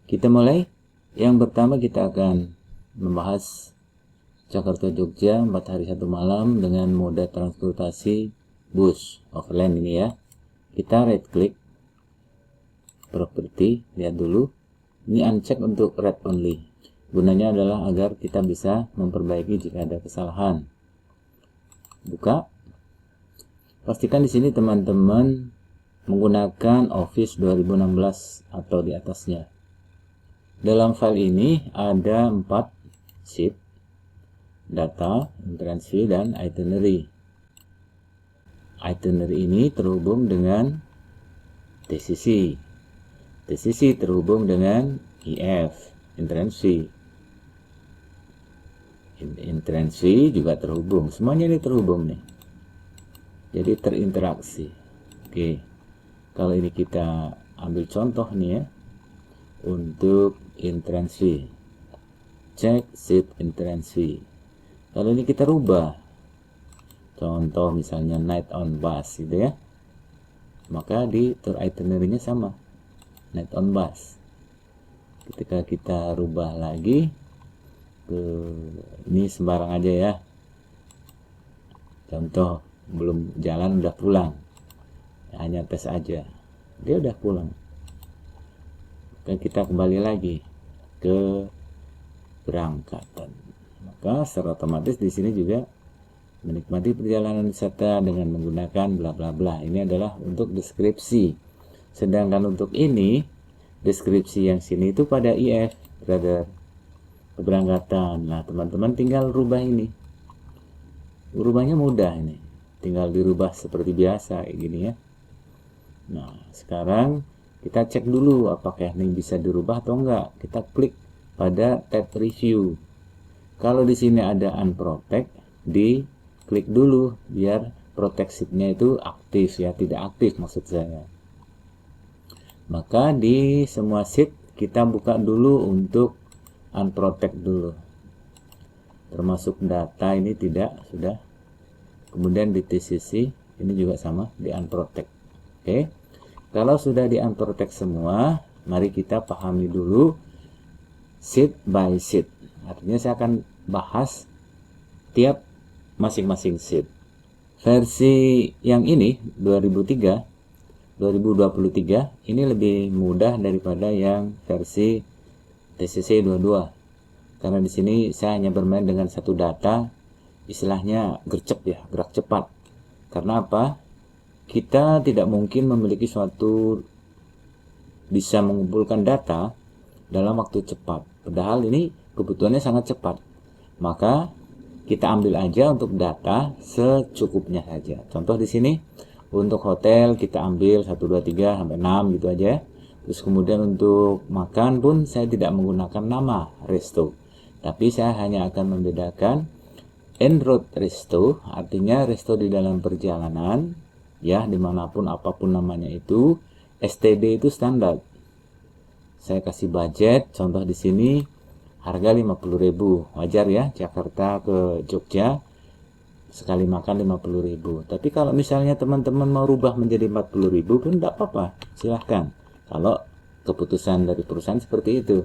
Kita mulai. Yang pertama kita akan membahas Jakarta Jogja 4 hari 1 malam dengan moda transportasi bus overland ini ya. Kita right click properti, lihat dulu. Ini uncheck untuk read only. Gunanya adalah agar kita bisa memperbaiki jika ada kesalahan. Buka. Pastikan di sini teman-teman menggunakan Office 2016 atau di atasnya. Dalam file ini ada 4 sheet, data, entrance fee, dan itinerary. Itinerary ini terhubung dengan TCC. TCC terhubung dengan EF, entrance fee. Entrance fee juga terhubung. Semuanya ini terhubung nih. Jadi terinteraksi. Oke. Kalau ini kita ambil contoh nih ya. Untuk entrance fee, cek sheet entrance fee. Kalau ini kita rubah, contoh misalnya night on bus gitu ya, maka di tour itinerary-nya sama, night on bus. Ketika kita rubah lagi ke ini sembarang aja ya, contoh belum jalan udah pulang, hanya tes aja, dia udah pulang. Dan kita kembali lagi ke berangkatan. Maka secara otomatis di sini juga menikmati perjalanan wisata dengan menggunakan bla bla bla. Ini adalah untuk deskripsi. Sedangkan untuk ini deskripsi yang sini itu pada IF, brother, keberangkatan. Nah, teman-teman tinggal rubah ini. Rubahnya mudah ini. Tinggal dirubah seperti biasa kayak gini ya. Nah, sekarang kita cek dulu apakah ini bisa dirubah atau enggak. Kita klik pada tab review. Kalau di sini ada unprotect, di klik dulu biar protect sheet-nya itu aktif ya, tidak aktif maksud saya. Maka di semua sheet kita buka dulu untuk unprotect dulu. Termasuk data ini tidak, sudah. Kemudian di TCC ini juga sama, di unprotect. Oke. Kalau sudah di unprotect semua, mari kita pahami dulu sheet by sheet. Artinya saya akan bahas tiap masing-masing sheet. Versi yang ini 2023 ini lebih mudah daripada yang versi TCC 22. Karena di sini saya hanya bermain dengan satu data, istilahnya gercep ya, gerak cepat. Karena apa? Kita tidak mungkin memiliki suatu bisa mengumpulkan data dalam waktu cepat. Padahal ini kebutuhannya sangat cepat. Maka kita ambil aja untuk data secukupnya saja. Contoh di sini untuk hotel kita ambil 1, 2, 3 sampai 6 gitu aja. Terus kemudian untuk makan pun saya tidak menggunakan nama resto. Tapi saya hanya akan membedakan en route resto, artinya resto di dalam perjalanan. Ya, dimanapun apapun namanya itu, STD itu standar. Saya kasih budget, contoh di sini harga 50.000, wajar ya, Jakarta ke Jogja sekali makan 50.000. Tapi kalau misalnya teman-teman mau rubah menjadi 40.000 pun tidak apa-apa, silahkan. Kalau keputusan dari perusahaan seperti itu.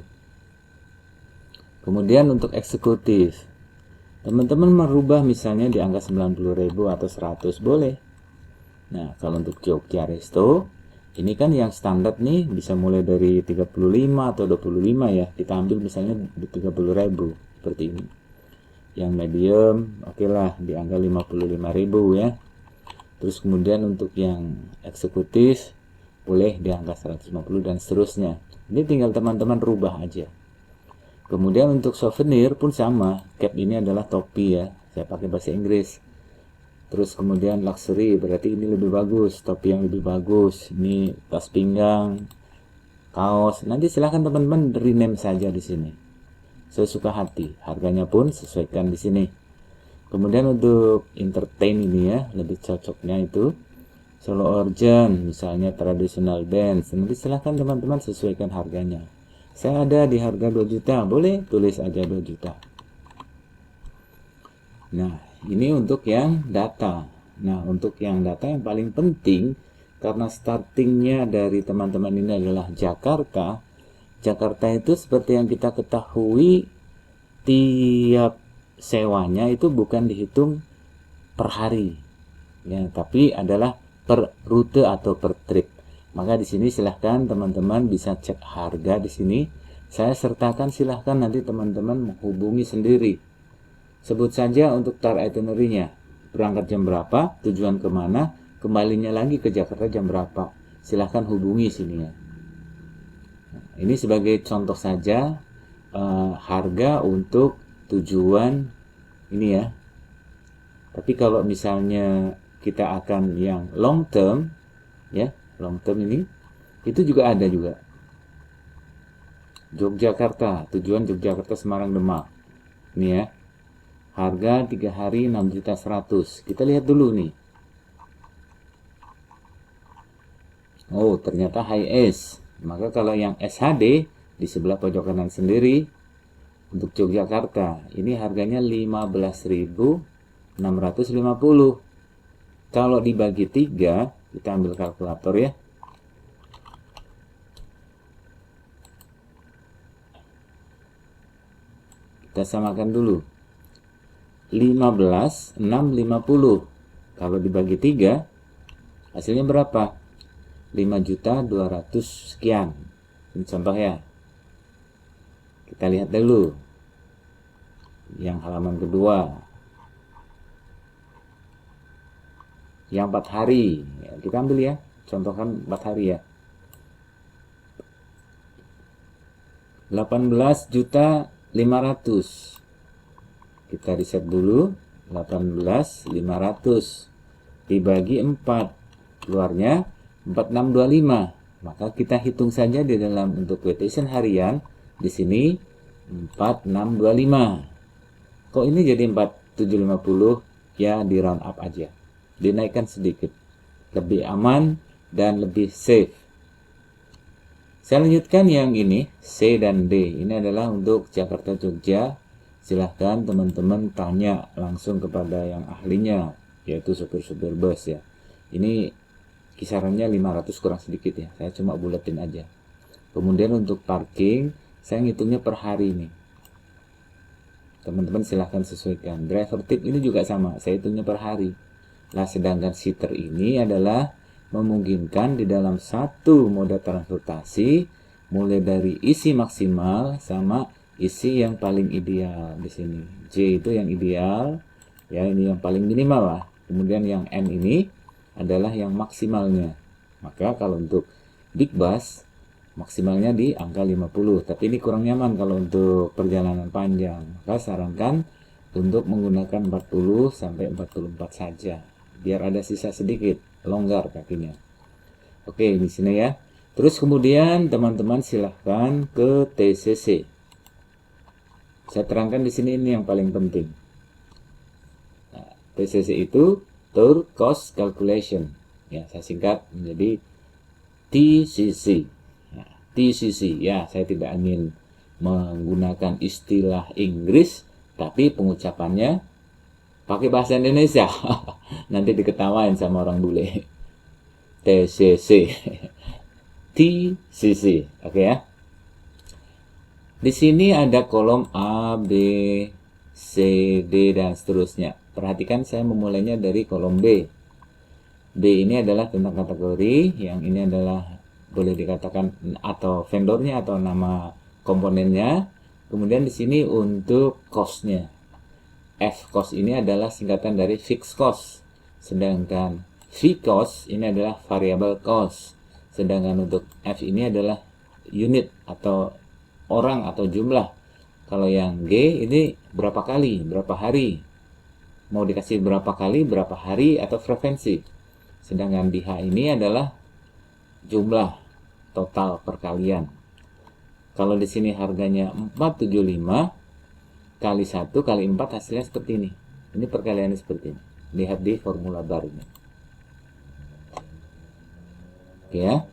Kemudian untuk eksekutif, teman-teman merubah misalnya di angka 90.000 atau 100 boleh. Nah, kalau untuk Jogja Resto, ini kan yang standar nih bisa mulai dari 35 atau 25 ya. Kita ambil misalnya di 30.000 seperti ini. Yang medium, oke lah di angka 55.000 ya. Terus kemudian untuk yang eksekutif boleh di angka 150 dan seterusnya. Ini tinggal teman-teman rubah aja. Kemudian untuk souvenir pun sama. Cap ini adalah topi ya. Saya pakai bahasa Inggris. Terus kemudian luxury, berarti ini lebih bagus, topi yang lebih bagus, ini tas pinggang, kaos. Nanti silahkan teman-teman rename saja di sini, sesuka hati. Harganya pun sesuaikan di sini. Kemudian untuk entertain ini ya, lebih cocoknya itu solo organ, misalnya traditional dance. Nanti silahkan teman-teman sesuaikan harganya. Saya ada di harga 2 juta, boleh tulis aja 2 juta. Nah, ini untuk yang data. Nah, untuk yang data yang paling penting, karena startingnya dari teman-teman ini adalah Jakarta, Jakarta itu seperti yang kita ketahui, tiap sewanya itu bukan dihitung per hari, ya, tapi adalah per rute atau per trip. Maka di sini silahkan teman-teman bisa cek harga di sini. Saya sertakan, silahkan nanti teman-teman menghubungi sendiri. Sebut saja untuk tar itinerary-nya, berangkat jam berapa, tujuan kemana, kembalinya lagi ke Jakarta jam berapa. Silahkan hubungi sini ya. Ini sebagai contoh saja harga untuk tujuan ini ya. Tapi kalau misalnya kita akan yang long term ya, long term ini itu juga ada juga. Yogyakarta, tujuan Yogyakarta Semarang Demak. Ini ya. Harga 3 hari 6.100.000. Kita lihat dulu nih. Oh, ternyata high S. Maka kalau yang SHD di sebelah pojok kanan sendiri untuk Yogyakarta, ini harganya 15.650. Kalau dibagi 3, kita ambil kalkulator ya. Kita samakan dulu. 15.650. Kalau dibagi 3, hasilnya berapa? 5.200.000 sekian. Ini contoh ya. Kita lihat dulu yang halaman kedua, yang 4 hari ya, kita ambil ya, contohkan 4 hari ya, 18.500.000. Kita riset dulu, 18.500 dibagi 4, keluarnya 4625. Maka kita hitung saja di dalam untuk quotation harian di sini 4625. Kok ini jadi 4750? Ya, di round up aja, dinaikkan sedikit, lebih aman dan lebih safe. Saya lanjutkan yang ini, C dan D. Ini adalah untuk Jakarta Jogja. Silahkan teman-teman tanya langsung kepada yang ahlinya, yaitu supir-supir bus ya. Ini kisarannya 500 kurang sedikit ya, saya cuma buletin aja. Kemudian untuk parking, saya ngitungnya per hari nih. Teman-teman silahkan sesuaikan. Driver tip ini juga sama, saya hitungnya per hari. Nah, sedangkan seater ini adalah memungkinkan di dalam satu moda transportasi, mulai dari isi maksimal sama isi yang paling ideal di sini. J itu yang ideal, ya, ini yang paling minimal lah. Kemudian yang N ini adalah yang maksimalnya. Maka kalau untuk big bus maksimalnya di angka 50, tapi ini kurang nyaman kalau untuk perjalanan panjang. Maka sarankan untuk menggunakan 40 sampai 44 saja, biar ada sisa sedikit, longgar kakinya. Oke, di sini ya. Terus kemudian teman-teman silahkan ke TCC. Saya terangkan di sini, ini yang paling penting. Nah, TCC itu Tour Cost Calculation. Ya, saya singkat menjadi TCC. Nah, TCC ya, saya tidak ingin menggunakan istilah Inggris, tapi pengucapannya pakai bahasa Indonesia. Nanti diketawain sama orang bule. TCC. TCC. Oke ya. Di sini ada kolom A, B, C, D, dan seterusnya. Perhatikan saya memulainya dari kolom B. B ini adalah tentang kategori, yang ini adalah boleh dikatakan atau vendornya atau nama komponennya. Kemudian di sini untuk cost-nya. F cost ini adalah singkatan dari fixed cost. Sedangkan V cost ini adalah variable cost. Sedangkan untuk F ini adalah unit atau orang atau jumlah. Kalau yang G ini berapa kali, berapa hari, mau dikasih berapa kali, berapa hari, atau frekuensi. Sedangkan di H ini adalah jumlah total perkalian. Kalau di sini harganya 475 kali 1 kali 4 hasilnya seperti ini. Ini perkaliannya seperti ini. Lihat di formula bar ini. Oke ya.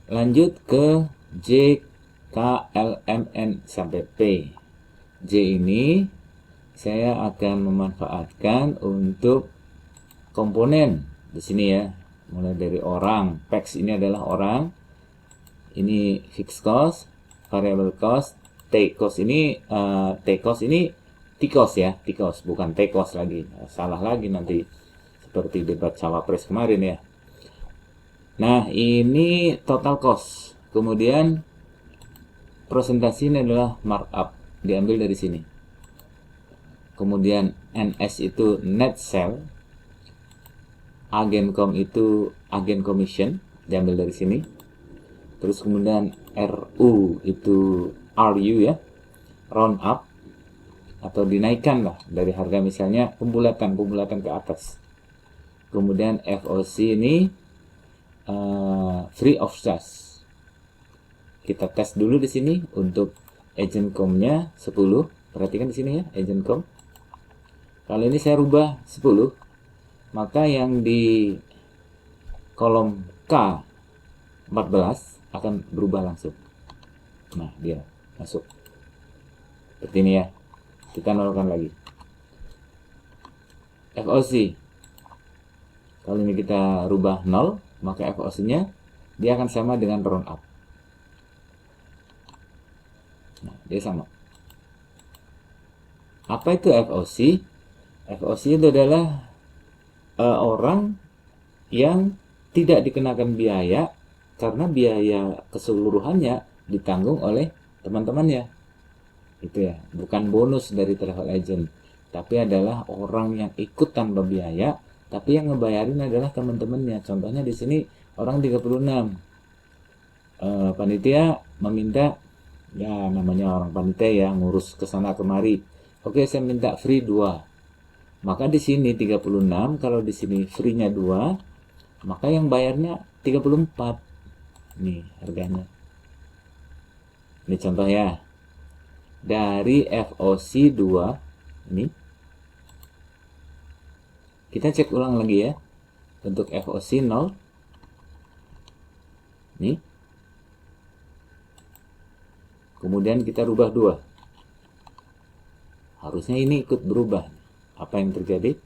Lanjut ke J, K, L, M, N sampai P. J ini saya akan memanfaatkan untuk komponen di sini ya. Mulai dari orang, PAX ini adalah orang, Ini fixed cost, variable cost, T cost ini T cost ya, T cost bukan T cost lagi. Salah lagi nanti seperti debat cawapres kemarin ya. Nah, ini total cost. Kemudian presentasi ini adalah markup, diambil dari sini. Kemudian NS itu net sale, agen.com itu agen commission, diambil dari sini. Terus kemudian RU itu RU ya, round up atau dinaikkan lah dari harga, misalnya pembulatan ke atas. Kemudian FOC ini free of charge. Kita tes dulu di sini untuk agent.com-nya 10. Perhatikan di sini ya, agent.com. Kalau ini saya rubah 10, maka yang di kolom K 14 akan berubah langsung. Nah, dia masuk seperti ini ya. Kita nolkan lagi. FOC, kalau ini kita rubah 0, maka FOC nya dia akan sama dengan round up. Nah, dia sama. Apa itu FOC? FOC itu adalah orang yang tidak dikenakan biaya karena biaya keseluruhannya ditanggung oleh teman-temannya. Itu ya, bukan bonus dari travel agent, tapi adalah orang yang ikut tanpa biaya, tapi yang ngebayarin adalah teman-temannya. Contohnya di sini orang 36. Panitia meminta, ya namanya orang panitia ya, ngurus kesana kemari. Oke, saya minta free 2. Maka di sini 36, kalau di sini free-nya 2, maka yang bayarnya 34. Nih harganya. Ini contoh ya. Dari FOC 2 ini. Kita cek ulang lagi ya. Untuk FOC 0. Nih. Kemudian kita rubah 2. Harusnya ini ikut berubah. Apa yang terjadi?